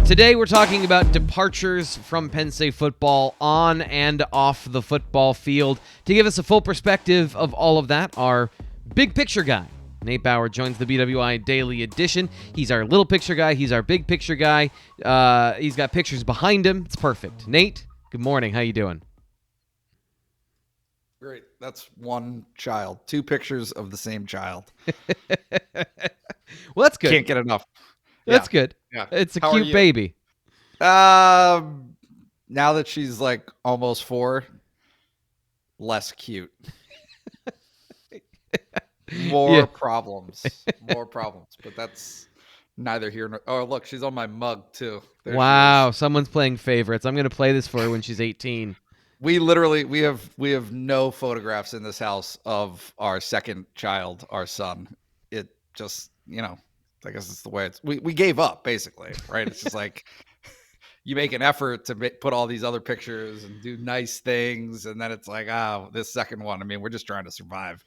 Today we're talking about departures from Penn State football on and off the football field. To give us a full perspective of all of that, our big picture guy, Nate Bauer, joins the BWI Daily Edition. He's our little picture guy. He's our big picture guy. He's got pictures behind him. It's perfect. Nate, good morning. How you doing? Great. That's one child. Two pictures of the same child. Well, that's good. Can't get enough. That's good. Yeah. It's a How are cute you? baby. Now that she's like almost 4, less cute. More problems. But that's neither here nor... Oh, look, she's on my mug too. There Wow, someone's playing favorites. I'm going to play this for her when she's 18. We have no photographs in this house of our second child, our son. It just, I guess it's the way we gave up, basically, right? It's just like you make an effort to put all these other pictures and do nice things, and then it's like, this second one. I mean, we're just trying to survive.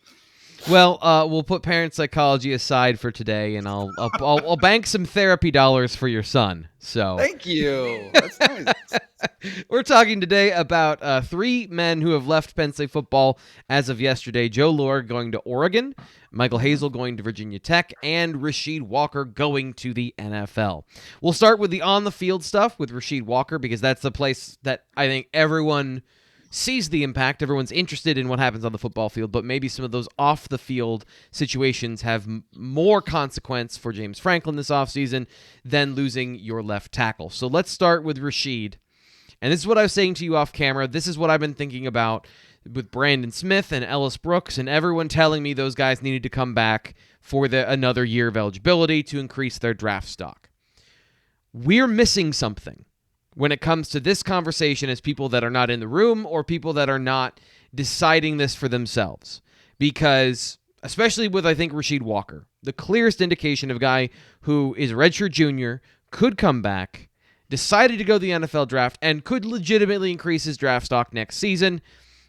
Well, we'll put parent psychology aside for today, and I'll bank some therapy dollars for your son. So Thank you. That's nice. we're talking today about 3 men who have left Penn State football as of yesterday. Joe Lorig going to Oregon, Michael Hazel going to Virginia Tech, and Rasheed Walker going to the NFL. We'll start with the on-the-field stuff with Rasheed Walker because that's the place that I think everyone sees the impact. Everyone's interested in what happens on the football field, but maybe some of those off-the-field situations have more consequence for James Franklin this offseason than losing your left tackle. So let's start with Rasheed. And this is what I was saying to you off camera. This is what I've been thinking about with Brandon Smith and Ellis Brooks and everyone telling me those guys needed to come back for another year of eligibility to increase their draft stock. We're missing something when it comes to this conversation as people that are not in the room or people that are not deciding this for themselves. Because, especially with, I think, Rasheed Walker, the clearest indication of a guy who is a redshirt junior, could come back, decided to go to the NFL draft, and could legitimately increase his draft stock next season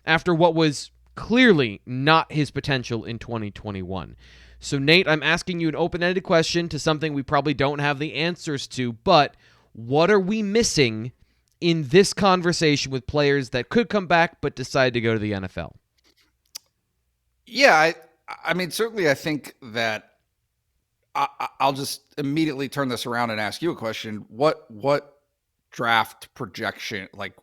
after what was clearly not his potential in 2021. So, Nate, I'm asking you an open-ended question to something we probably don't have the answers to, but what are we missing in this conversation with players that could come back but decide to go to the NFL? Yeah, I mean, certainly I think that I'll just immediately turn this around and ask you a question. What draft projection, like,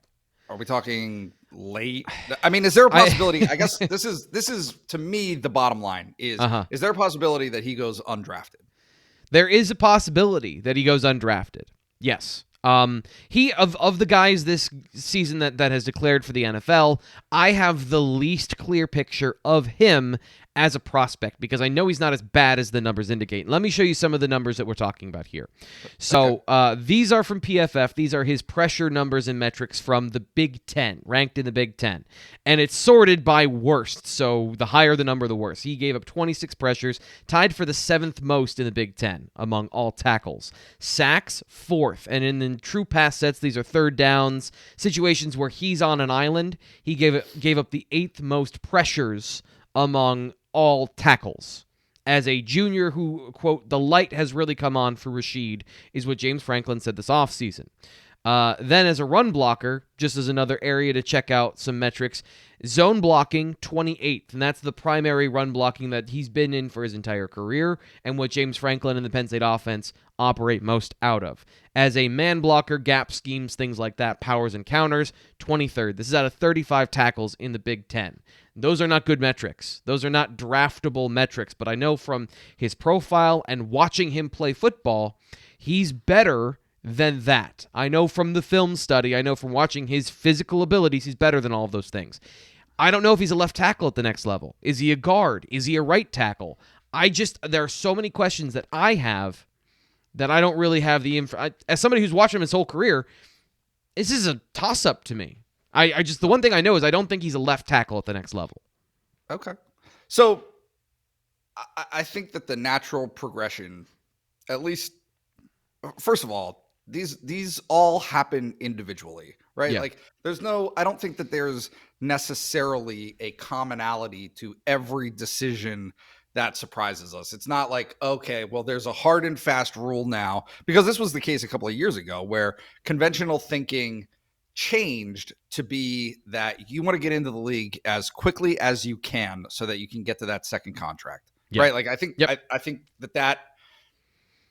are we talking late? I mean, is there a possibility? I guess this is to me the bottom line is there a possibility that he goes undrafted? There is a possibility that he goes undrafted. Yes. He of the guys this season that has declared for the NFL, I have the least clear picture of him as a prospect because I know he's not as bad as the numbers indicate. Let me show you some of the numbers that we're talking about here. So these are from PFF. These are his pressure numbers and metrics from the Big Ten, ranked in the Big Ten. And it's sorted by worst, so the higher the number, the worse. He gave up 26 pressures, tied for the 7th most in the Big Ten among all tackles. Sacks, 4th. And in the true pass sets, these are third downs, situations where he's on an island. He gave up the 8th most pressures among all tackles. As a junior who, quote, the light has really come on for Rasheed, is what James Franklin said this offseason. Then as a run blocker, just as another area to check out some metrics, zone blocking, 28th, and that's the primary run blocking that he's been in for his entire career and what James Franklin and the Penn State offense operate most out of. As a man blocker, gap schemes, things like that, powers and counters, 23rd. This is out of 35 tackles in the Big Ten. Those are not good metrics. Those are not draftable metrics, but I know from his profile and watching him play football, he's better than that. I know from the film study, I know from watching his physical abilities, he's better than all of those things. I don't know if he's a left tackle at the next level. Is he a guard? Is he a right tackle? There are so many questions that I have that I don't really have the info. As somebody who's watched him his whole career, this is a toss-up to me. The one thing I know is I don't think he's a left tackle at the next level. Okay. So I think that the natural progression, at least, first of all, these all happen individually, right? Yeah. Like I don't think that there's necessarily a commonality to every decision that surprises us. It's not like, okay, well, there's a hard and fast rule now, because this was the case a couple of years ago where conventional thinking changed to be that you want to get into the league as quickly as you can so that you can get to that second contract. Yep. Right? Like I think Yep. I think that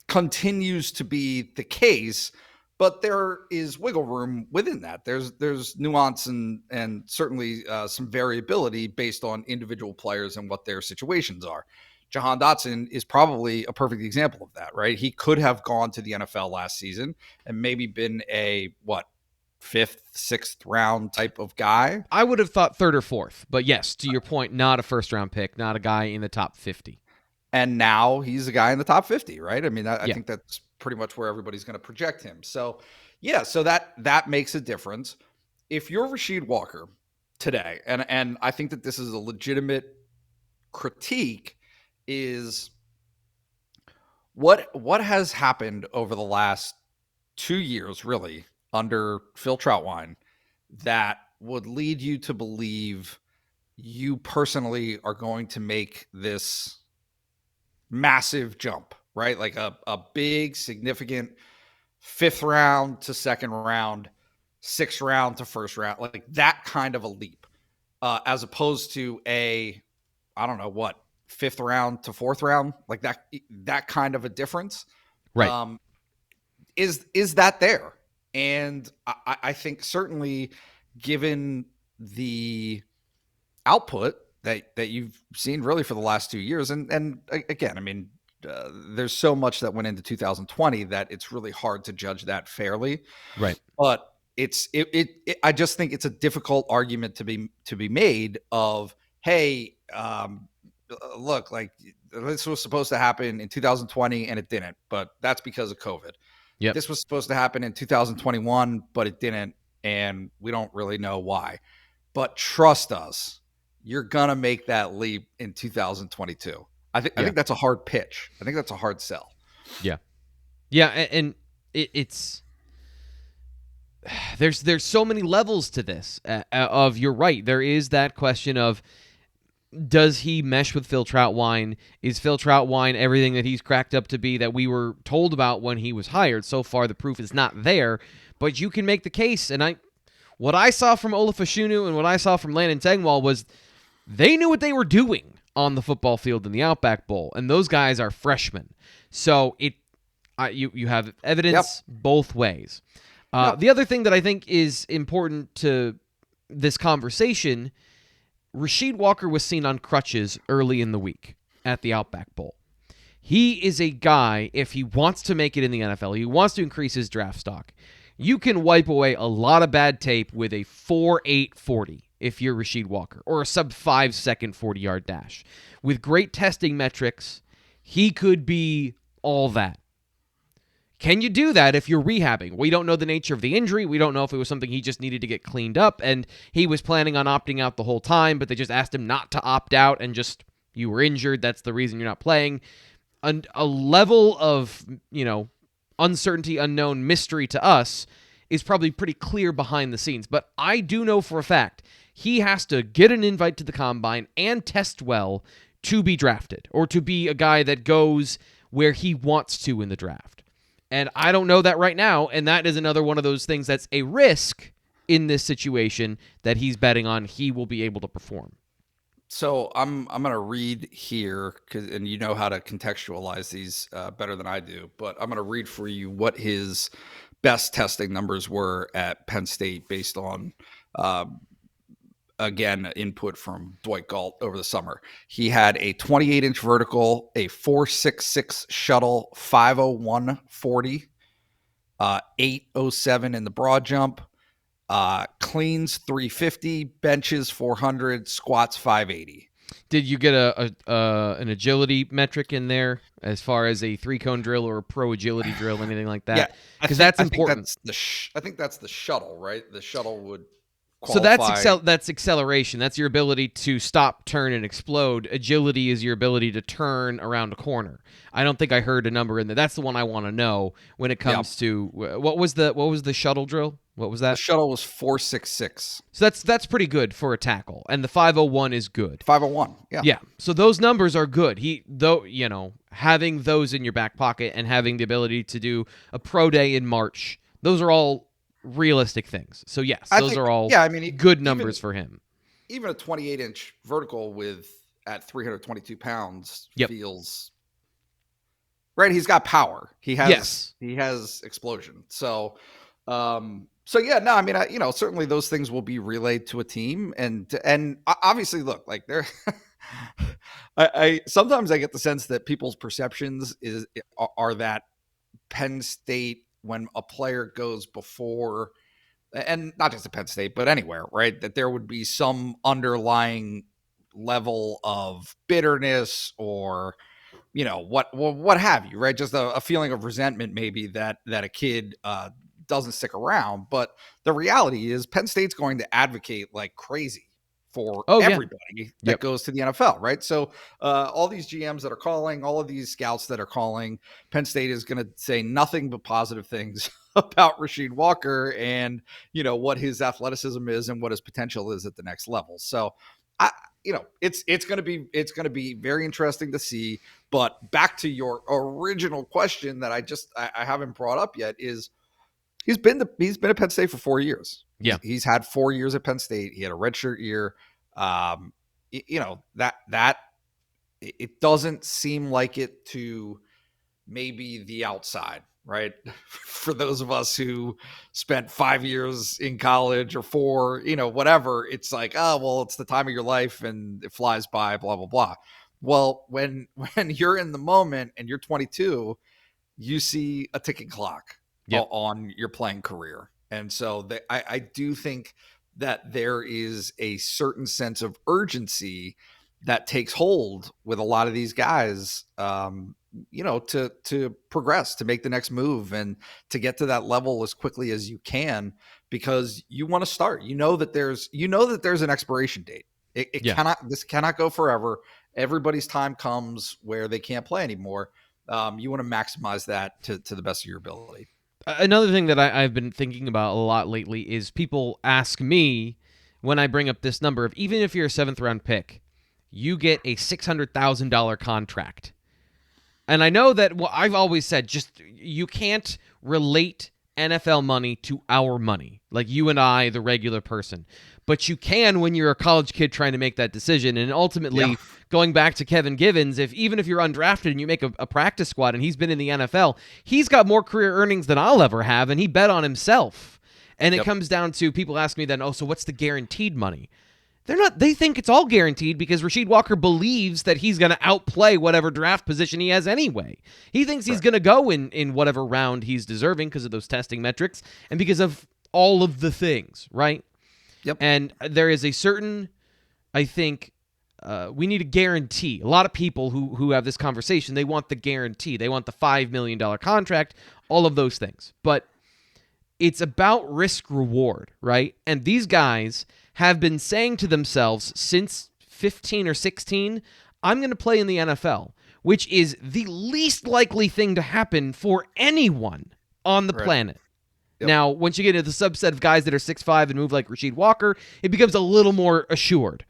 continues to be the case, but there is wiggle room within that. There's nuance and certainly some variability based on individual players and what their situations are. Jahan Dotson is probably a perfect example of that, right? He could have gone to the NFL last season and maybe been a fifth, sixth round type of guy. I would have thought third or fourth, but yes, to your point, not a first round pick, not a guy in the top 50. And now he's a guy in the top 50, right? I mean, I think that's pretty much where everybody's going to project him. So, yeah, so that makes a difference. If you're Rasheed Walker today, and I think that this is a legitimate critique, is what has happened over the last 2 years, really, under Phil Troutwine, that would lead you to believe you personally are going to make this massive jump, right? Like a big, significant 5th round to 2nd round, 6th round to 1st round, like that kind of a leap, as opposed to I don't know what, 5th round to 4th round, like that kind of a difference. Right. Is that there? And I think certainly given the output that you've seen really for the last 2 years. And again, I mean, there's so much that went into 2020 that it's really hard to judge that fairly. Right. But I just think it's a difficult argument to be made of, hey, look, like this was supposed to happen in 2020 and it didn't, but that's because of COVID. Yep. This was supposed to happen in 2021, but it didn't, and we don't really know why. But trust us, you're going to make that leap in 2022. I think that's a hard pitch. I think that's a hard sell. Yeah. Yeah, and it's there's so many levels to this of you're right. There is that question of, does he mesh with Phil Troutwine? Is Phil Troutwine everything that he's cracked up to be that we were told about when he was hired? So far, the proof is not there, but you can make the case. And what I saw from Olafashunu and what I saw from Landon Tengwall was they knew what they were doing on the football field in the Outback Bowl, and those guys are freshmen. So you have evidence both ways. The other thing that I think is important to this conversation, Rasheed Walker was seen on crutches early in the week at the Outback Bowl. He is a guy, if he wants to make it in the NFL, he wants to increase his draft stock, you can wipe away a lot of bad tape with a 4.8 40 if you're Rasheed Walker, or a sub-5 second 40-yard dash. With great testing metrics, he could be all that. Can you do that if you're rehabbing? We don't know the nature of the injury. We don't know if it was something he just needed to get cleaned up, and he was planning on opting out the whole time, but they just asked him not to opt out, and just, you were injured, that's the reason you're not playing. A level of, uncertainty, unknown, mystery to us is probably pretty clear behind the scenes. But I do know for a fact he has to get an invite to the combine and test well to be drafted, or to be a guy that goes where he wants to in the draft. And I don't know that right now, and that is another one of those things that's a risk in this situation that he's betting on he will be able to perform. So I'm going to read here, and you know how to contextualize these better than I do, but I'm going to read for you what his best testing numbers were at Penn State based on, again, input from Dwight Galt over the summer. He had a 28-inch vertical, a 4.66 shuttle, 5.01 40, 8.07 in the broad jump, cleans 350, benches 400, squats 580. Did you get an agility metric in there as far as a 3-cone drill or a pro agility drill, anything like that? Yeah, because that's important. I think that's the shuttle, right? The shuttle would So qualify. that's acceleration. That's your ability to stop, turn, and explode. Agility is your ability to turn around a corner. I don't think I heard a number in there. That's the one I want to know when it comes to what was the shuttle drill? What was The that? shuttle was 4.66. So that's pretty good for a tackle, and the 501 is good. 501. Yeah. Yeah. So those numbers are good. Having those in your back pocket and having the ability to do a pro day in March, those are all realistic things. So yes, those are all good numbers for him. Even a 28-inch vertical at 322 pounds feels right. He's got power. He has explosion. So yeah, no, I mean, certainly those things will be relayed to a team, and obviously, look, like they're. I sometimes I get the sense that people's perceptions are that Penn State, when a player goes before, and not just at Penn State, but anywhere, right, that there would be some underlying level of bitterness or what have you, right? Just a feeling of resentment, maybe that a kid doesn't stick around. But the reality is Penn State's going to advocate like crazy for everybody that goes to the NFL, right? So all these GMs that are calling, all of these scouts that are calling, Penn State is going to say nothing but positive things about Rasheed Walker and, what his athleticism is and what his potential is at the next level. So it's going to be very interesting to see. But back to your original question that I haven't brought up yet is he's been at Penn State for 4 years. Yeah. He's had 4 years at Penn State. He had a redshirt year. That it doesn't seem like it to maybe the outside, right? For those of us who spent 5 years in college or 4, whatever, it's like, oh, well, it's the time of your life and it flies by, blah, blah, blah. Well, when you're in the moment and you're 22, you see a ticking clock on your playing career. And so I do think that there is a certain sense of urgency that takes hold with a lot of these guys, to progress, to make the next move and to get to that level as quickly as you can, because you want to start, that there's an expiration date. This cannot go forever. Everybody's time comes where they can't play anymore. You want to maximize that to the best of your ability. Another thing that I've been thinking about a lot lately is people ask me when I bring up this number of, even if you're a 7th round pick, you get a $600,000 contract. And I know that I've always said, just you can't relate NFL money to our money, like you and I, the regular person. But you can when you're a college kid trying to make that decision. And ultimately, going back to Kevin Givens, even if you're undrafted and you make a practice squad and he's been in the NFL, he's got more career earnings than I'll ever have, and he bet on himself. And it comes down to people ask me then, so what's the guaranteed money? They think it's all guaranteed because Rasheed Walker believes that he's going to outplay whatever draft position he has anyway. He thinks he's going to go in whatever round he's deserving because of those testing metrics and because of all of the things, right? Yep. And there is a certain, I think, we need a guarantee. A lot of people who have this conversation, they want the guarantee. They want the $5 million contract, all of those things. But it's about risk reward, right? And these guys have been saying to themselves since 15 or 16, I'm going to play in the NFL, which is the least likely thing to happen for anyone on the planet. Yep. Now, once you get into the subset of guys that are 6'5" and move like Rasheed Walker, it becomes a little more assured.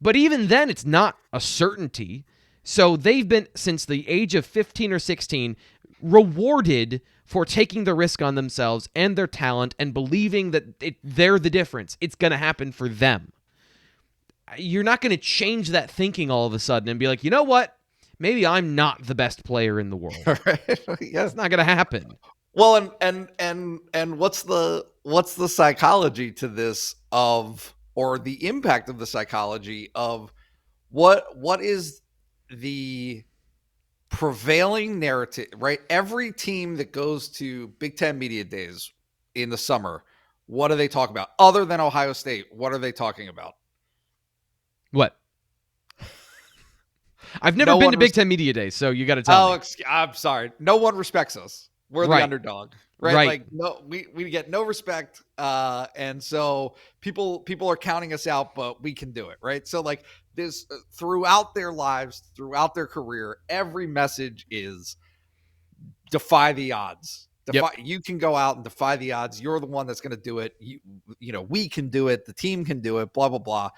But even then, it's not a certainty. So they've been, since the age of 15 or 16, rewarded for taking the risk on themselves and their talent and believing that they're the difference. It's going to happen for them. You're not going to change that thinking all of a sudden and be like, you know what? Maybe I'm not the best player in the world. Right? Yeah. It's not going to happen. Well, and what's the psychology to this or the impact of the psychology of what is the prevailing narrative, right? Every team that goes to Big Ten Media Days in the summer, what do they talk about? Other than Ohio State, what are they talking about? What? I've never been to Big Ten Media Days, so you got to tell me. I'm sorry. No one respects us. We're the Right. underdog, right? Right. Like, no, we get no respect, and so people are counting us out, but we can do it, right? So like this throughout their lives, throughout their career, every message is defy the odds. You can go out and defy the odds. You're the one that's going to do it. You know, we can do it. The team can do it. Blah blah blah.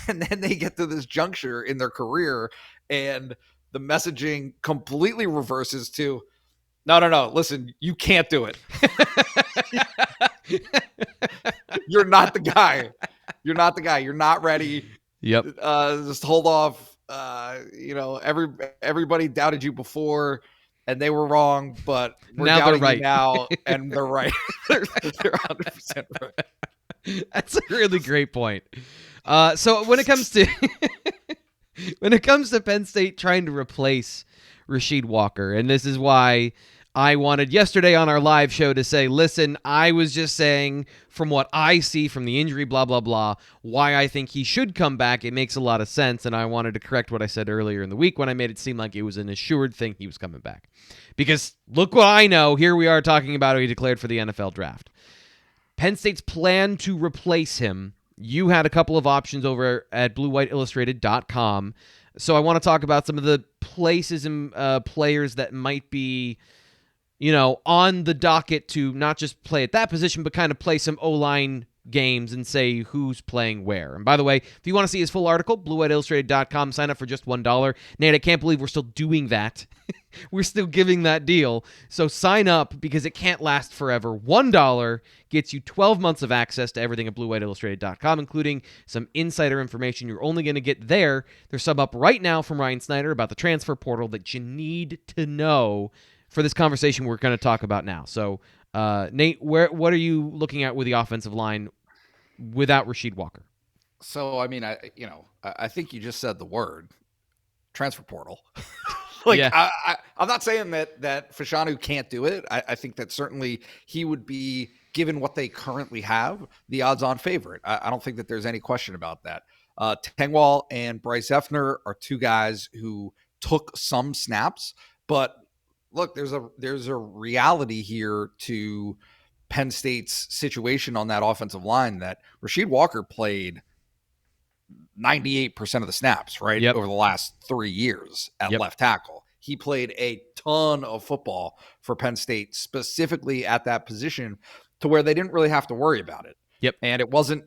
And then they get to this juncture in their career, and the messaging completely reverses to, no. Listen, you can't do it. You're not the guy. You're not the guy. You're not ready. Yep. Just hold off. You know, everybody doubted you before, and they were wrong, but we're Now they're doubting right. you now, and they're right. They're 100% right. That's a really great point. So when it comes to Penn State trying to replace Rasheed Walker, and this is why I wanted yesterday on our live show to say, listen, I was just saying from what I see from the injury, blah, blah, blah, why I think he should come back. It makes a lot of sense, and I wanted to correct what I said earlier in the week when I made it seem like it was an assured thing he was coming back. Because look what I know. Here we are talking about how he declared for the NFL draft. Penn State's plan to replace him. You had a couple of options over at bluewhiteillustrated.com. So I want to talk about some of the places and players that might be, you know, on the docket to not just play at that position, but kind of play some O-line games and say who's playing where. And by the way, if you want to see his full article, bluewhiteillustrated.com, sign up for just $1. Nate, I can't believe we're still doing that. We're still giving that deal. So sign up because it can't last forever. $1 gets you 12 months of access to everything at bluewhiteillustrated.com, including some insider information you're only going to get there. There's some up right now from Ryan Snyder about the transfer portal that you need to know for this conversation we're going to talk about now. So, Nate, what are you looking at with the offensive line without Rasheed Walker? So, I mean, I think you just said the word transfer portal. Like, yeah. I'm not saying that Fashanu can't do it. I think that certainly he would be, given what they currently have, the odds-on favorite. I don't think that there's any question about that. Tengwall and Bryce Effner are two guys who took some snaps, but look, there's a reality here to Penn State's situation on that offensive line that Rasheed Walker played 98% of the snaps, right? Over the last 3 years at left tackle. He played a ton of football for Penn State, specifically at that position, to where they didn't really have to worry about it. And it wasn't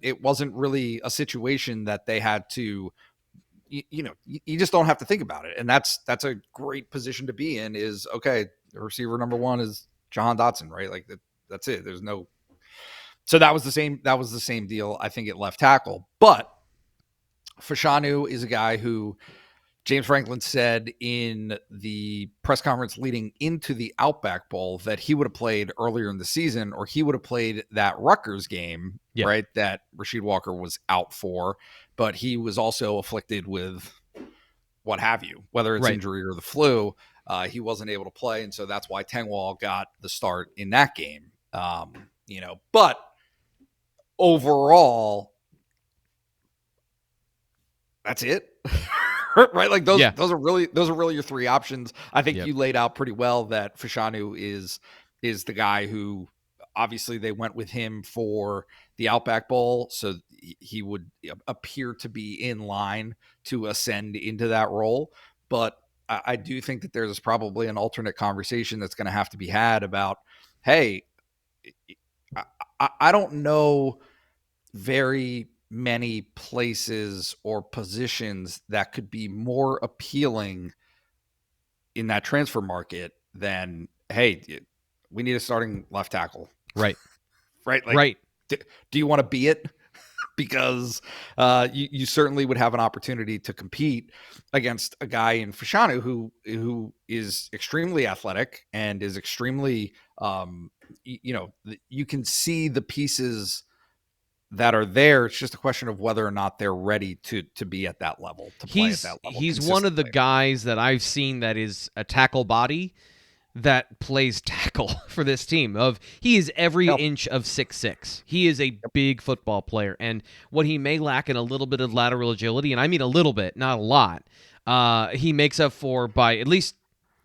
really a situation that they had to, you just don't have to think about it. And that's a great position to be in, is, okay, the receiver number one is Jahan Dotson, right? Like that's it. There's no, so that was the same deal, I think, at left tackle. But Fashanu is a guy who James Franklin said in the press conference leading into the Outback Bowl that he would have played earlier in the season, or he would have played that Rutgers game, right, that Rasheed Walker was out for, but he was also afflicted with what have you, whether it's injury or the flu. He wasn't able to play, and so that's why Tengwall got the start in that game. But overall, that's it. Right? Like those are really your three options. I think you laid out pretty well that Fashanu is the guy who, obviously they went with him for the Outback Bowl, so he would appear to be in line to ascend into that role. But I do think that there's probably an alternate conversation that's going to have to be had about, hey, I don't know very many places or positions that could be more appealing in that transfer market than, hey, we need a starting left tackle. Right. Like, right. Do you want to be it? Because you certainly would have an opportunity to compete against a guy in Fashanu who is extremely athletic and is extremely, you can see the pieces that are there. It's just a question of whether or not they're ready to be at that level, to play at that level. He's one of the guys that I've seen that is a tackle body that plays tackle for this team. He is every inch of 6'6". He is a big football player, and what he may lack in a little bit of lateral agility, and I mean a little bit, not a lot, he makes up for by at least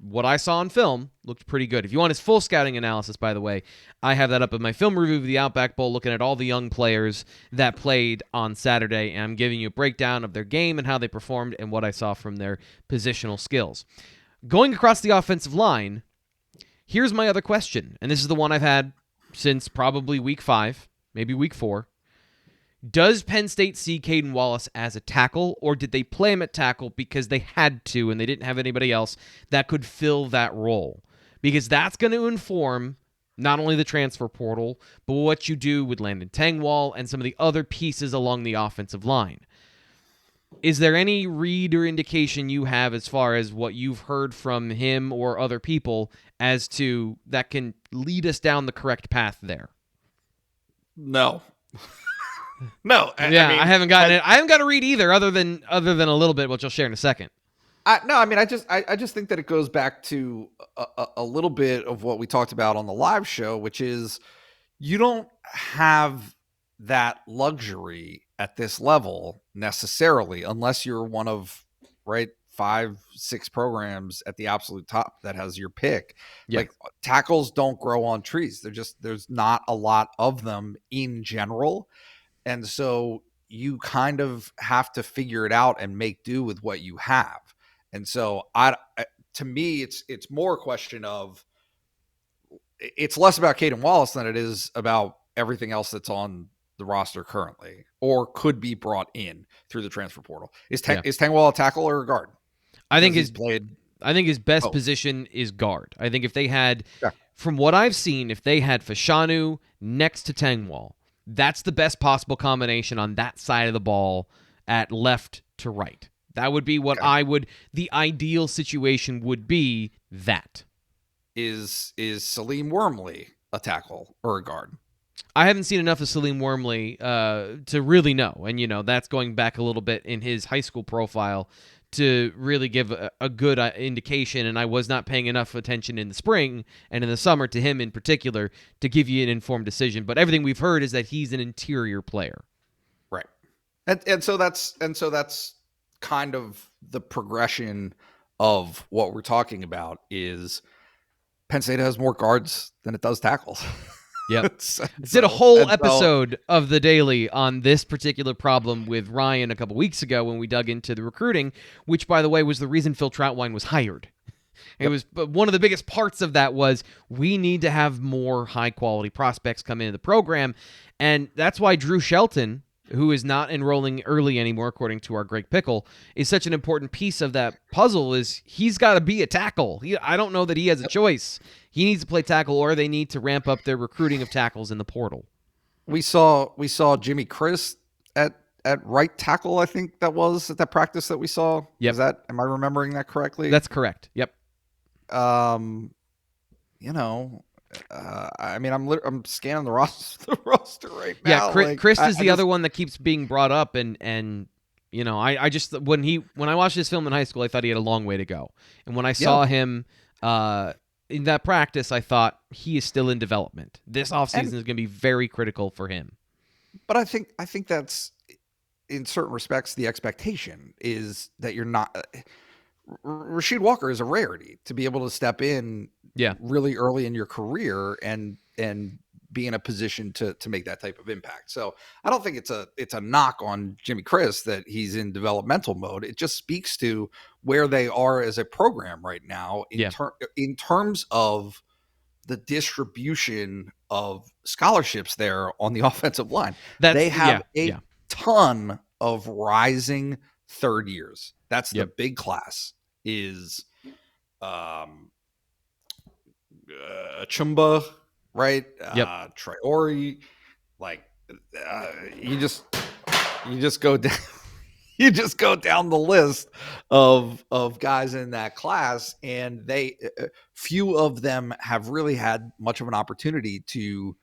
what I saw on film looked pretty good. If you want his full scouting analysis, by the way, I have that up in my film review of the Outback Bowl, looking at all the young players that played on Saturday, and I'm giving you a breakdown of their game and how they performed and what I saw from their positional skills. Going across the offensive line, here's my other question, and this is the one I've had since probably week 5, maybe week 4. Does Penn State see Caden Wallace as a tackle, or did they play him at tackle because they had to and they didn't have anybody else that could fill that role? Because that's going to inform not only the transfer portal, but what you do with Landon Tengwall and some of the other pieces along the offensive line. Is there any read or indication you have as far as what you've heard from him or other people as to that can lead us down the correct path there? No. No. I haven't gotten it. I haven't got a read either, other than a little bit, which I'll share in a second. I just think that it goes back to a little bit of what we talked about on the live show, which is you don't have that luxury at this level necessarily, unless you're one of 5-6 programs at the absolute top that has your pick. Yeah. Like, tackles don't grow on trees. There's not a lot of them in general. And so you kind of have to figure it out and make do with what you have. And so to me, it's more a question of, it's less about Caden Wallace than it is about everything else that's on the roster currently or could be brought in through the transfer portal. Is Tengwall a tackle or a guard? I think his best position is guard. I think if they had, from what I've seen, if they had Fashanu next to Tengwall, that's the best possible combination on that side of the ball at left to right. That would be what the ideal situation would be. That is Salim Wormley a tackle or a guard? I haven't seen enough of Salim Wormley to really know. And, that's going back a little bit in his high school profile to really give a good indication. And I was not paying enough attention in the spring and in the summer to him in particular to give you an informed decision. But everything we've heard is that he's an interior player. Right. And so that's kind of the progression of what we're talking about is Penn State has more guards than it does tackles. Yep. Did a whole episode of The Daily on this particular problem with Ryan a couple weeks ago when we dug into the recruiting, which, by the way, was the reason Phil Troutwine was hired. It was one of the biggest parts of that was we need to have more high-quality prospects come into the program, and that's why Drew Shelton, who is not enrolling early anymore, according to our Greg Pickle, is such an important piece of that puzzle. Is he's got to be a tackle. I don't know that he has a choice. He needs to play tackle, or they need to ramp up their recruiting of tackles in the portal. We saw Jimmy Chris at right tackle. I think that was at that practice that we saw. Yep. Am I remembering that correctly? That's correct. Yep. I'm scanning the roster right now. Yeah, Chris is the other one that keeps being brought up, and I just when I watched this film in high school, I thought he had a long way to go, and when I saw him in that practice, I thought he is still in development. This offseason is going to be very critical for him. But I think that's, in certain respects, the expectation is that you're not. Rasheed Walker is a rarity to be able to step in really early in your career and be in a position to make that type of impact. So I don't think it's a knock on Jimmy Chris that he's in developmental mode. It just speaks to where they are as a program right now in terms of the distribution of scholarships there on the offensive line. They have a ton of rising third years. That's the big class is Chumba, right? Traore, you just go down. You just go down the list of guys in that class, and few of them have really had much of an opportunity to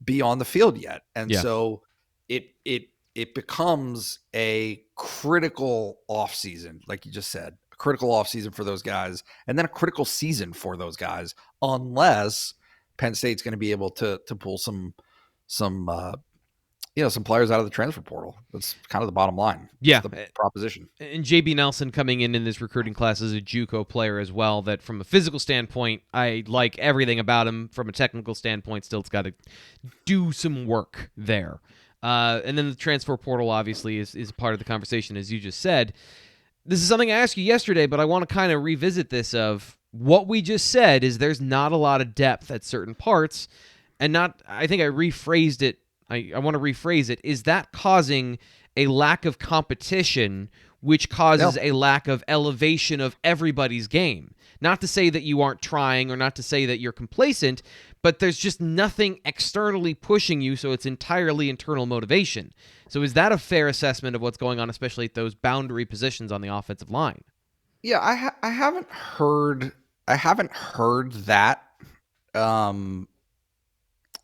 be on the field yet, and so it becomes a critical offseason, like you just said, a critical offseason for those guys, and then a critical season for those guys, unless Penn State's going to be able to pull some some players out of the transfer portal. That's kind of the bottom line. Yeah. That's the proposition. And JB Nelson coming in this recruiting class as a JUCO player as well, that from a physical standpoint, I like everything about him. From a technical standpoint, still it's got to do some work there. And then the transfer portal obviously is part of the conversation, as you just said. This is something I asked you yesterday, but I want to kind of revisit this of what we just said is there's not a lot of depth at certain parts, and I think I rephrased it. I want to rephrase it. Is that causing a lack of competition, which causes a lack of elevation of everybody's game? Not to say that you aren't trying or not to say that you're complacent, but there's just nothing externally pushing you, so it's entirely internal motivation. So is that a fair assessment of what's going on, especially at those boundary positions on the offensive line? Yeah, I haven't heard that. And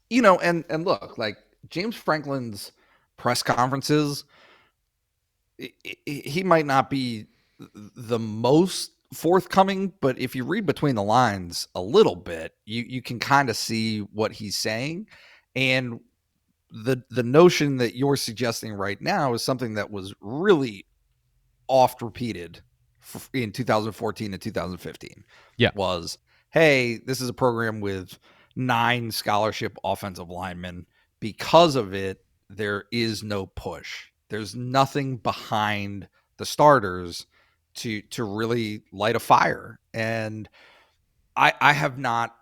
look, like James Franklin's press conferences, he might not be the most forthcoming, but if you read between the lines a little bit, you can kind of see what he's saying. And the notion that you're suggesting right now is something that was really oft repeated in 2014 and 2015. Yeah. Was, hey, this is a program with 9 scholarship offensive linemen. Because of it, there is no push. There's nothing behind the starters to really light a fire. And I have not.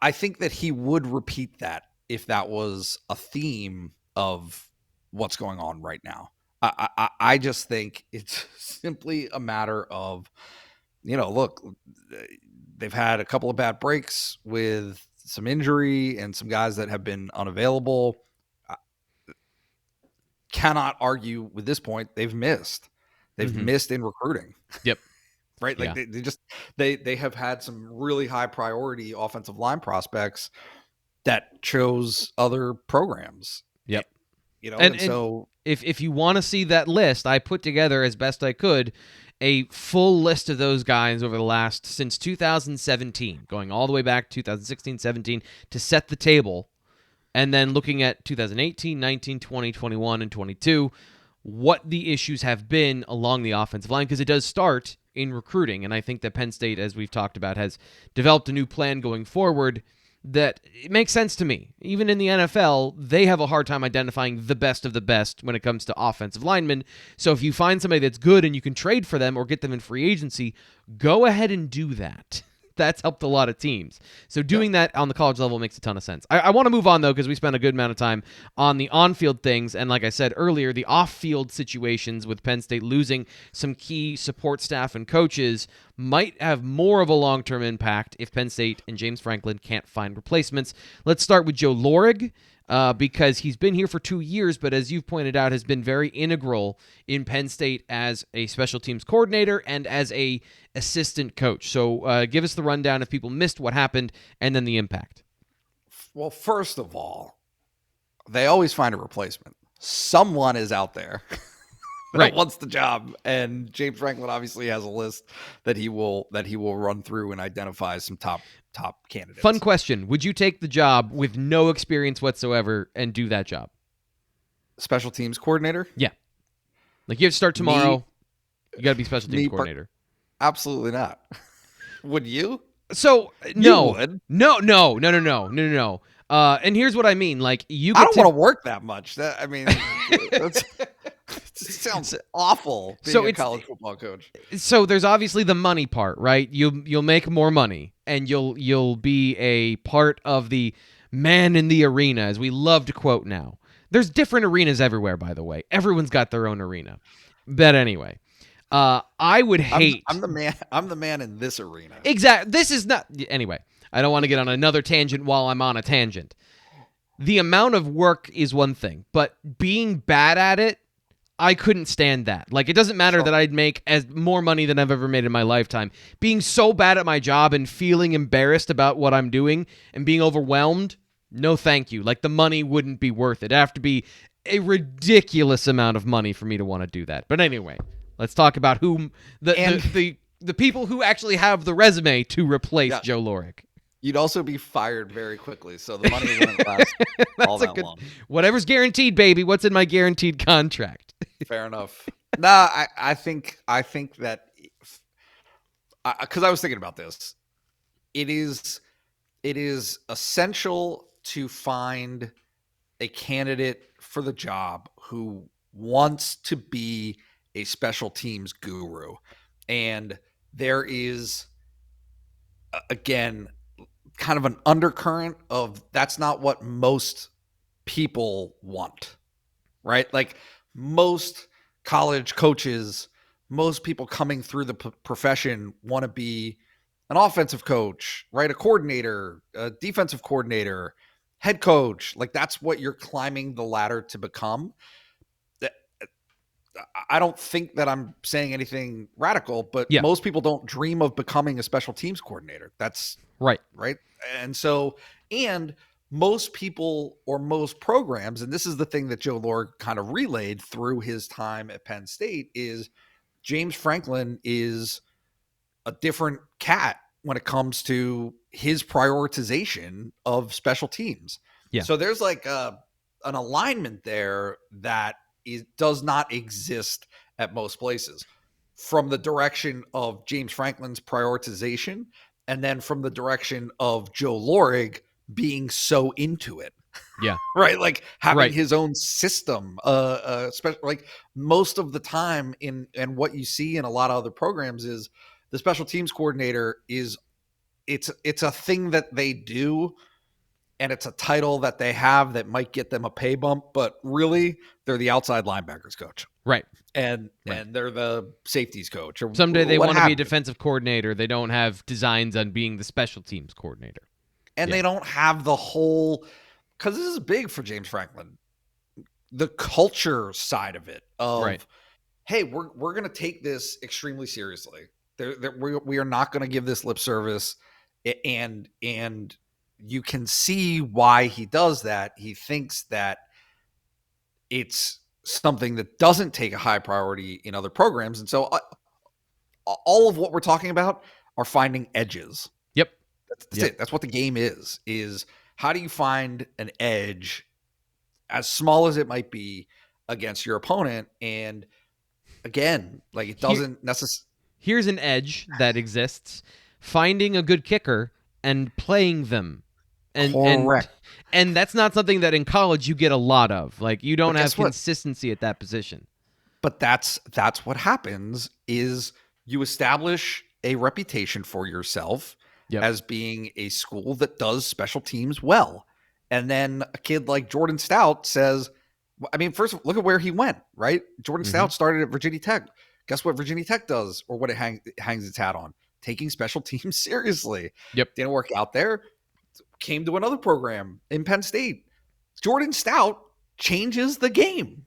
I think that he would repeat that if that was a theme of what's going on right now. I just think it's simply a matter of, look, they've had a couple of bad breaks with some injury and some guys that have been unavailable. Cannot argue with this point. They've missed. They've missed in recruiting. Yep. Right. Like they have had some really high priority offensive line prospects that chose other programs. Yep. And so if you want to see that list, I put together as best I could a full list of those guys over the last, since 2017, going all the way back to 2016, 17 to set the table. And then looking at 2018, 19, 20, 21, and 22, what the issues have been along the offensive line, because it does start in recruiting. And I think that Penn State, as we've talked about, has developed a new plan going forward that it makes sense to me. Even in the NFL, they have a hard time identifying the best of the best when it comes to offensive linemen. So if you find somebody that's good and you can trade for them or get them in free agency, go ahead and do that. That's helped a lot of teams. So doing that on the college level makes a ton of sense. I want to move on, though, because we spent a good amount of time on the on-field things. And like I said earlier, the off-field situations with Penn State losing some key support staff and coaches might have more of a long-term impact if Penn State and James Franklin can't find replacements. Let's start with Joe Lorig. Because he's been here for 2 years, but as you've pointed out, has been very integral in Penn State as a special teams coordinator and as a assistant coach. So give us the rundown if people missed what happened and then the impact. Well, first of all, they always find a replacement. Someone is out there that wants the job, and James Franklin obviously has a list that he will run through and identify some top candidates. Fun question. Would you take the job with no experience whatsoever and do that job? Special teams coordinator? Yeah. Like you have to start tomorrow. You got to be special teams coordinator. Absolutely not. Would you? So, no. You would. No. And here's what I mean. Like you I don't want to work that much. It sounds awful being a college football coach. So there's obviously the money part, right? You'll make more money and you'll be a part of the man in the arena, as we love to quote now. There's different arenas everywhere, by the way. Everyone's got their own arena. But anyway, I would hate. I'm the man in this arena. Exactly. This is not. Anyway, I don't want to get on another tangent while I'm on a tangent. The amount of work is one thing, but being bad at it, I couldn't stand that. Like, it doesn't matter that I'd make as more money than I've ever made in my lifetime. Being so bad at my job and feeling embarrassed about what I'm doing and being overwhelmed, no thank you. Like, the money wouldn't be worth it. It'd have to be a ridiculous amount of money for me to want to do that. But anyway, let's talk about whom the people who actually have the resume to replace Joe Lorig. You'd also be fired very quickly, so the money wouldn't last all that long. Whatever's guaranteed, baby. What's in my guaranteed contract? Fair enough. Nah, I think that because I was thinking about this, it is essential to find a candidate for the job who wants to be a special teams guru, and there is again kind of an undercurrent of that's not what most people want, right? Like most college coaches, most people coming through the profession want to be an offensive coach, right? A coordinator, a defensive coordinator, head coach. Like that's what you're climbing the ladder to become. I don't think that I'm saying anything radical, but most people don't dream of becoming a special teams coordinator. That's right. And so, and most people or most programs, and this is the thing that Joe Lorig kind of relayed through his time at Penn State, is James Franklin is a different cat when it comes to his prioritization of special teams. Yeah. So there's like an alignment there that does not exist at most places, from the direction of James Franklin's prioritization and then from the direction of Joe Lorig being so into it. Yeah. Right. Like having his own system, like most of the time and what you see in a lot of other programs is the special teams coordinator is it's a thing that they do. And it's a title that they have that might get them a pay bump, but really they're the outside linebackers coach. Right. And they're the safeties coach. Or someday they want to be a defensive coordinator. They don't have designs on being the special teams coordinator. And they don't have the whole, because this is big for James Franklin, the culture side of it of, hey, we're going to take this extremely seriously. We are not going to give this lip service. And you can see why he does that. He thinks that it's something that doesn't take a high priority in other programs. And so all of what we're talking about are finding edges. Yep. That's it. That's what the game is how do you find an edge, as small as it might be, against your opponent? And again, like it doesn't necessarily. Here's an edge that exists: finding a good kicker and playing them. Correct. And that's not something that in college you get a lot of. Like you don't have consistency at that position. But that's what happens is you establish a reputation for yourself as being a school that does special teams well. And then a kid like Jordan Stout says, I mean, first look at where he went, right? Jordan Stout started at Virginia Tech. Guess what Virginia Tech does, or what it hangs its hat on? Taking special teams seriously. Didn't work out there. Came to another program in Penn State. Jordan Stout changes the game.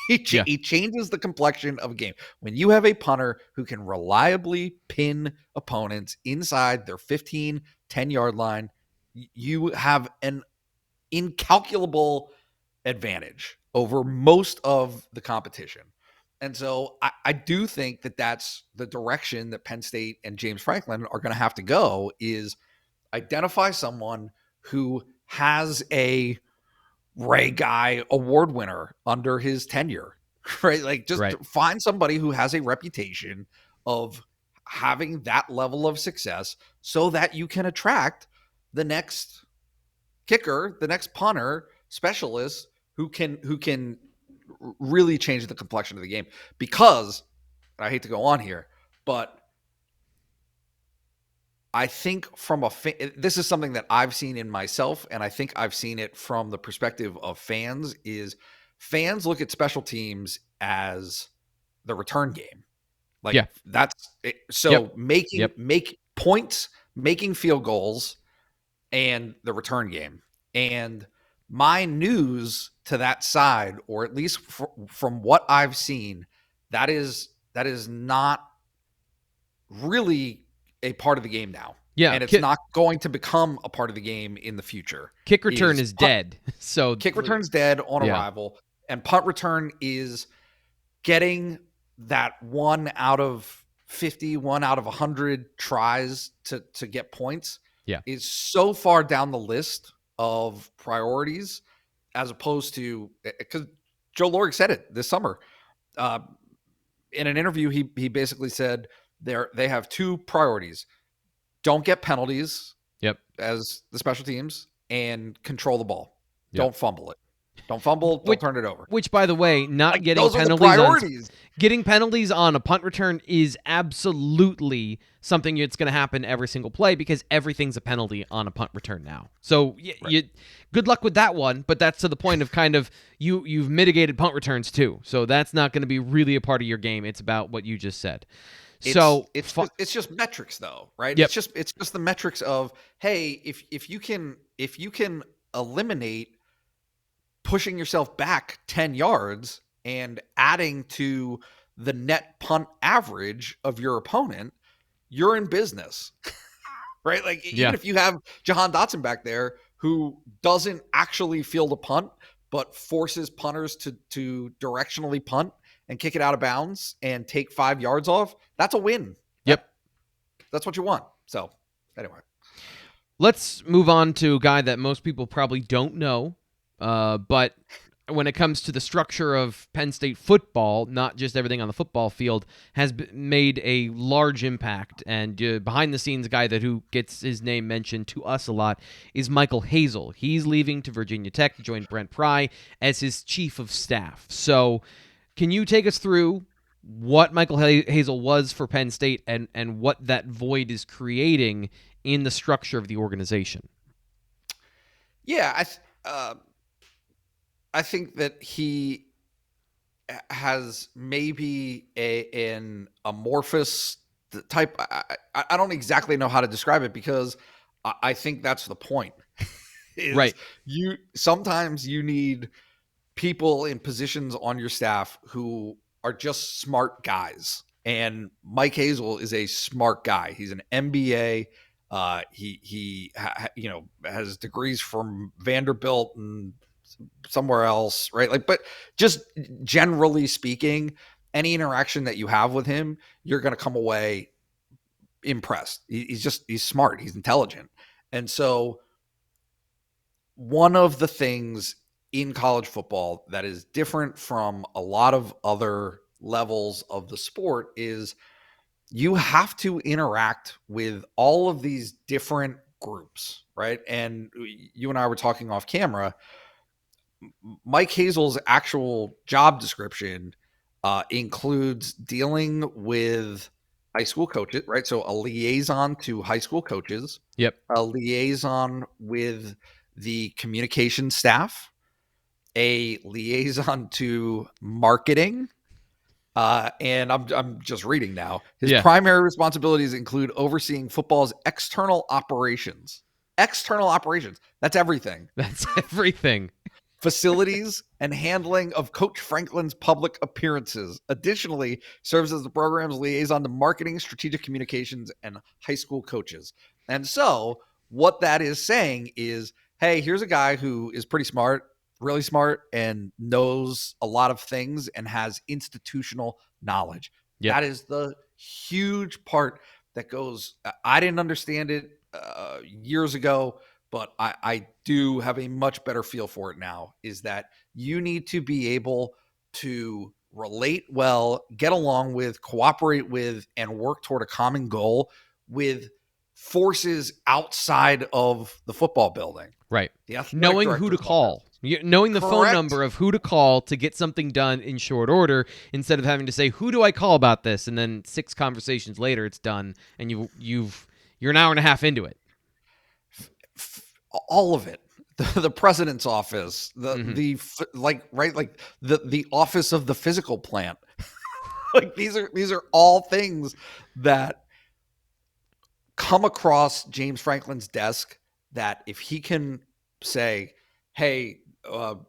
He changes the complexion of a game. When you have a punter who can reliably pin opponents inside their 15, 10-yard line, you have an incalculable advantage over most of the competition. And so I do think that that's the direction that Penn State and James Franklin are going to have to go, is identify someone who has a Ray Guy award winner under his tenure, right? Like just find somebody who has a reputation of having that level of success so that you can attract the next kicker, the next punter specialist who can really change the complexion of the game. Because I hate to go on here, but I think this is something that I've seen in myself, and I think I've seen it from the perspective of fans, is fans look at special teams as the return game. Like that's it. So make points, making field goals, and the return game. And my news to that side, or at least from what I've seen, that is not really a part of the game now. Yeah. And it's not going to become a part of the game in the future. Kick return is dead. So kick return's dead on arrival. And punt return is getting that 1 out of 50, 1 out of 100 tries to get points. Yeah. is so far down the list of priorities, as opposed to, because Joe Lorig said it this summer. In an interview, he basically said they have two priorities: don't get penalties Yep. as the special teams, and control the ball. Yep. Don't fumble it. Don't fumble. Don't turn it over. Which, by the way, not Like, getting those are the penalties priorities. getting penalties on a punt return is absolutely something that's going to happen every single play, because everything's a penalty on a punt return now. So good luck with that one, but that's to the point of kind of you've mitigated punt returns too. So that's not going to be really a part of your game. It's about what you just said. It's just metrics, though, right? Yep. It's just the metrics of, hey, if you can eliminate pushing yourself back 10 yards and adding to the net punt average of your opponent, you're in business. Right? Like, even if you have Jahan Dotson back there who doesn't actually field a punt, but forces punters to directionally punt and kick it out of bounds and take 5 yards off, that's a win. Yep. That's what you want. So, anyway. Let's move on to a guy that most people probably don't know, but when it comes to the structure of Penn State football, not just everything on the football field, has made a large impact. And behind-the-scenes guy who gets his name mentioned to us a lot is Michael Hazel. He's leaving to Virginia Tech to join Brent Pry as his chief of staff. So can you take us through what Michael Hazel was for Penn State and what that void is creating in the structure of the organization? Yeah, I think that he has maybe an amorphous type. I don't exactly know how to describe it, because I think that's the point. Right. Sometimes you need people in positions on your staff who are just smart guys. And Mike Hazel is a smart guy. He's an MBA. He has degrees from Vanderbilt and somewhere else, right? Like, but just generally speaking, any interaction that you have with him, you're going to come away impressed. He's smart. He's intelligent. And so one of the things in college football that is different from a lot of other levels of the sport is you have to interact with all of these different groups, right? And you and I were talking off camera. Mike Hazel's actual job description includes dealing with high school coaches, right? So a liaison to high school coaches. Yep. A liaison with the communication staff, a liaison to marketing. And I'm just reading now. His primary responsibilities include overseeing football's external operations. External operations. That's everything. That's everything. Facilities and handling of Coach Franklin's public appearances. Additionally, serves as the program's liaison to marketing, strategic communications, and high school coaches. And so what that is saying is, hey, here's a guy who is pretty smart, really smart, and knows a lot of things and has institutional knowledge. Yep. That is the huge part that goes, I didn't understand it years ago, but I do have a much better feel for it now, is that you need to be able to relate well, get along with, cooperate with, and work toward a common goal with forces outside of the football building. Right. Knowing who to call. Knowing the phone number of who to call to get something done in short order, instead of having to say, who do I call about this? And then 6 conversations later, it's done, and you're an hour and a half into it. All of it. The president's office, the office of the physical plant. Like, these are all things that come across James Franklin's desk, that if he can say, hey,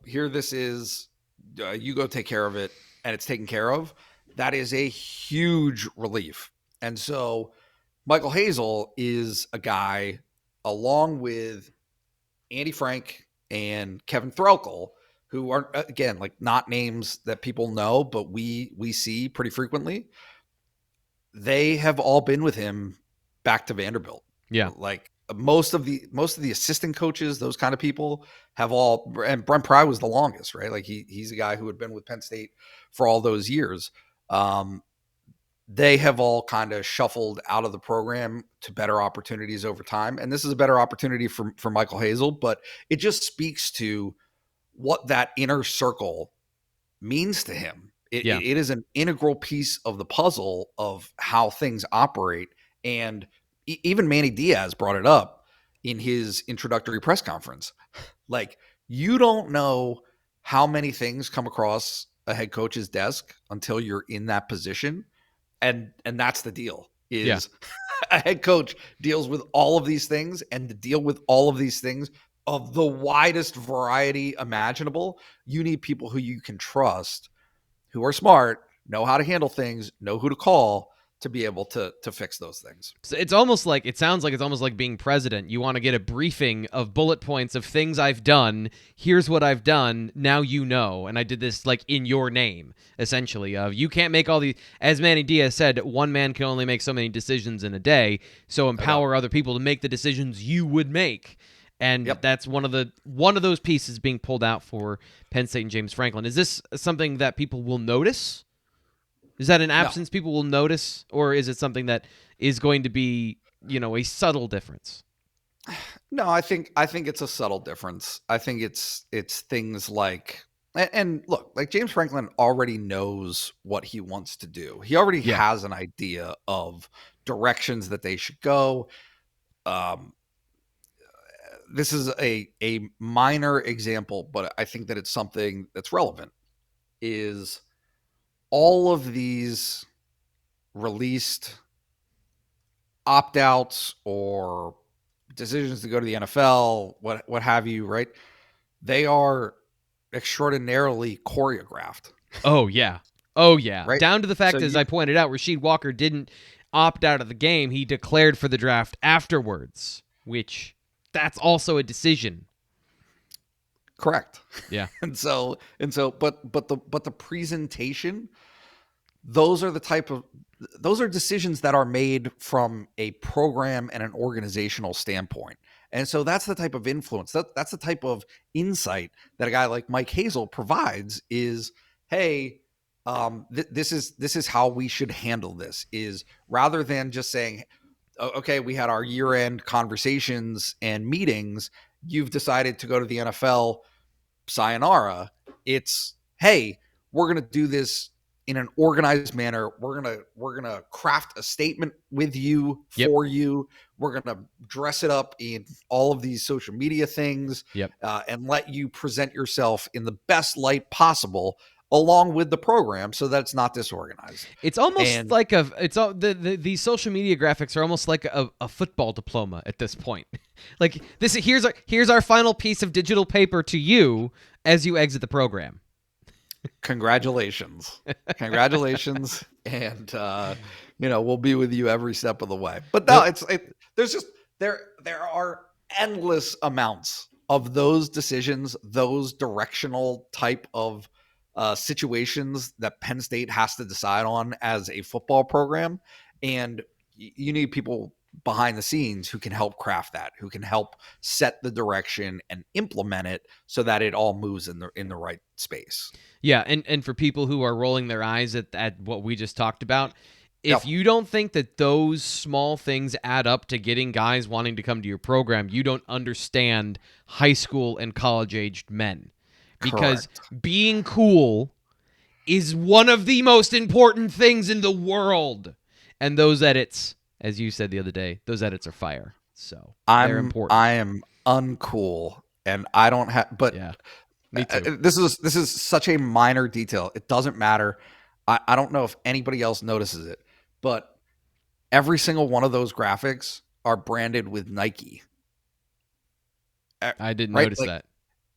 here this is, you go take care of it, and it's taken care of, that is a huge relief. And so Michael Hazel is a guy, along with Andy Frank and Kevin Threlkel, who are, again, like, not names that people know, but we see pretty frequently. They have all been with him back to Vanderbilt. Yeah. Like, most of the assistant coaches, those kind of people have all, and Brent Pry was the longest, right? Like he's a guy who had been with Penn State for all those years. They have all kind of shuffled out of the program to better opportunities over time. And this is a better opportunity for Michael Hazel, but it just speaks to what that inner circle means to him. It is an integral piece of the puzzle of how things operate. And even Manny Diaz brought it up in his introductory press conference. Like, you don't know how many things come across a head coach's desk until you're in that position. And that's the deal is a head coach deals with all of these things, and to deal with all of these things of the widest variety imaginable, you need people who you can trust, who are smart, know how to handle things, know who to call to be able to fix those things. So it sounds like it's almost like being president. You want to get a briefing of bullet points of things I've done. Here's what I've done. Now you know. And I did this like in your name, essentially. You can't make all these, as Manny Diaz said, one man can only make so many decisions in a day. So empower other people to make the decisions you would make. And that's one of those pieces being pulled out for Penn State and James Franklin. Is this something that people will notice? Is that an absence people will notice, or is it something that is going to be, a subtle difference? No, I think it's a subtle difference. I think it's things like, and look, like James Franklin already knows what he wants to do. He already has an idea of directions that they should go. This is a minor example, but I think that it's something that's relevant, is all of these released opt-outs or decisions to go to the NFL, what have you, right? They are extraordinarily choreographed. Oh, yeah. Right? Down to the fact, as I pointed out, Rasheed Walker didn't opt out of the game. He declared for the draft afterwards, which that's also a decision. Correct. Yeah. but the presentation, those are decisions that are made from a program and an organizational standpoint. And so that's the type of influence, that's the type of insight that a guy like Mike Hazel provides is, hey, this is how we should handle this, is rather than just saying, okay, we had our year-end conversations and meetings, you've decided to go to the NFL, sayonara. It's, hey, we're going to do this in an organized manner. We're going to craft a statement with you, for you. We're going to dress it up in all of these social media things, and let you present yourself in the best light possible along with the program, so that it's not disorganized. It's almost like these social media graphics are almost like a football diploma at this point. Like, this, here's our final piece of digital paper to you as you exit the program. Congratulations. And we'll be with you every step of the way. But no, there are endless amounts of those decisions, those directional type of situations that Penn State has to decide on as a football program. And you need people behind the scenes who can help craft that, who can help set the direction and implement it so that it all moves in the right space. Yeah, and for people who are rolling their eyes at what we just talked about, if you don't think that those small things add up to getting guys wanting to come to your program, you don't understand high school and college-aged men. Because being cool is one of the most important things in the world. And those edits, as you said the other day, those edits are fire. So they're important. I am uncool, and I don't have. But me too. This is such a minor detail. It doesn't matter. I don't know if anybody else notices it, but every single one of those graphics are branded with Nike. I didn't notice that.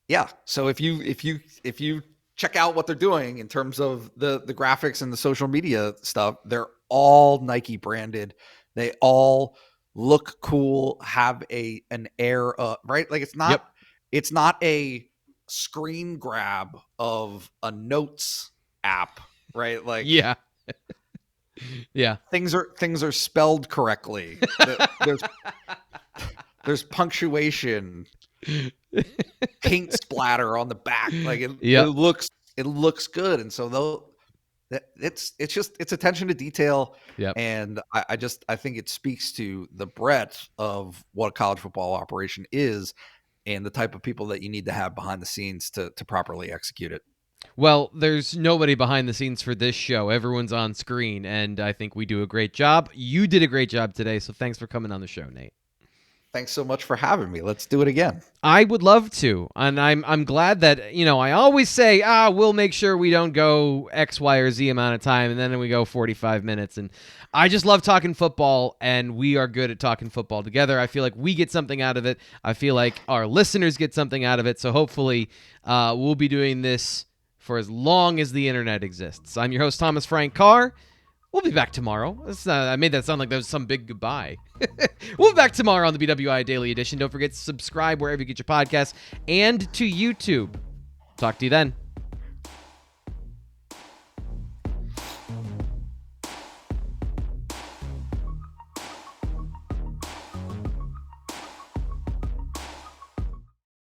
Yeah. So if you check out what they're doing in terms of the graphics and the social media stuff, they're all Nike branded. They all look cool, have an air of, right? Like it's not a screen grab of a notes app, right? Like yeah. Things are spelled correctly. There's punctuation, paint splatter on the back. Like it looks good. And so it's attention to detail. Yep. And I think it speaks to the breadth of what a college football operation is and the type of people that you need to have behind the scenes to properly execute it. Well, there's nobody behind the scenes for this show. Everyone's on screen, and I think we do a great job. You did a great job today, so thanks for coming on the show, Nate. Thanks so much for having me. Let's do it again. I would love to, and I'm glad that, I always say, we'll make sure we don't go X, Y, or Z amount of time, and then we go 45 minutes, and I just love talking football, and we are good at talking football together. I feel like we get something out of it. I feel like our listeners get something out of it, so hopefully we'll be doing this for as long as the internet exists. I'm your host, Thomas Frank Carr. We'll be back tomorrow. I made that sound like that was some big goodbye. We'll be back tomorrow on the BWI Daily Edition. Don't forget to subscribe wherever you get your podcasts and to YouTube. Talk to you then.